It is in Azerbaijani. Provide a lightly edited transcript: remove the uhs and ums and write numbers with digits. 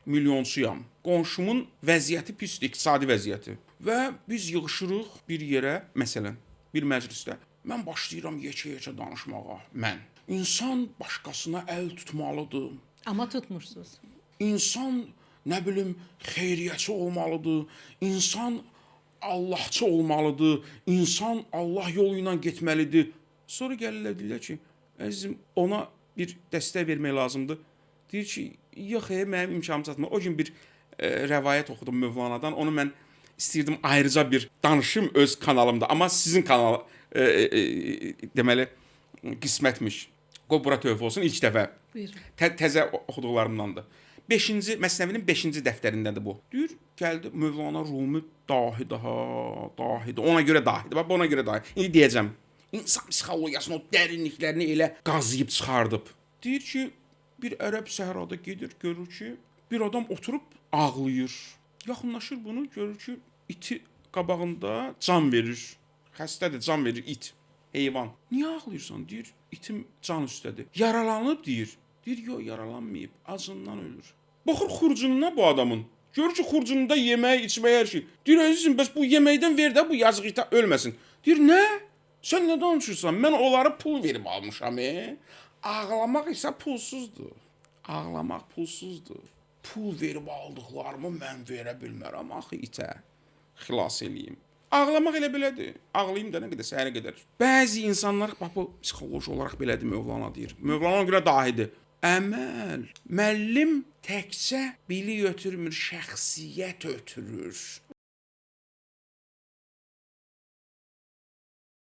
milyonsuyam. Qonşumun vəziyyəti pisdir, iqtisadi vəziyyəti. Və biz yığışırıq bir yerə, məsələn, bir məclisdə. Mən başlayıram yekə-yekə danışmağa. Mən. İnsan başqasına əl tutmalıdır. Amma tutmursunuz. İnsan, nə bilim, xeyriyyəçi olmalıdır. İnsan Allahçı olmalıdır. İnsan Allah yolu ilə getməlidir. Sonra gəlirlər deyirlər ki, əzizim, ona bir dəstək vermək lazımdır. Deyir ki, yox, mənim imkanım çatmır. O gün bir rəvayət oxudum Mövlana'dan. Onu mən istəyirdim ayrıca bir danışım öz kanalımda. Amma sizin kanal deməli qismətmiş. Qoy bura tövbə olsun ilk dəfə. Buyurun. Təzə oxuduqlarımdandır. 5-ci Məsnəvinin 5-ci dəftərindədir bu. Deyir, gəldi Mövlana Rumi dahidir ha, dahidir. Ona görə dahidir. Bax, ona görə dahidir. İndi deyəcəm. İnsan psixologiyasının o dərinliklərini elə qazıyıb çıxardıb. Deyir ki, bir ərəb səhrada gedir, görür ki, bir adam oturub ağlayır. Yaxınlaşır bunu, görür ki, iti qabağında can verir. Xəstədir, can verir it, heyvan. Niyə ağlayırsan? Deyir, itim can üstədir. Yaralanıb deyir. Deyir, yox, yaralanmayıb, acından ölür. Baxır xurcununa bu adamın. Görür ki, xurcununda yemək, içmək, hər şey. Deyir, əzizim, bəs bu yeməkdən ver də bu yazıq ita ölməsin. Deyir, nə? Sən nə danışırsan? Mən onlara pul verib almışam. Ağlamaq isə pulsuzdur. Ağlamaq pulsuzdur. Pul verib aldıqlarımı mən verə bilmərəm axı itə. Xilas eləyim. Ağlamaq elə belədir. Ağlayım da nə qədər səhərə qədər. Bəzi insanlar bax bu psixoloji olaraq belədir Mövlana deyir. Mövlana görə dahidir. Əməl, müəllim təkcə bili ötürmür, şəxsiyyət ötürür.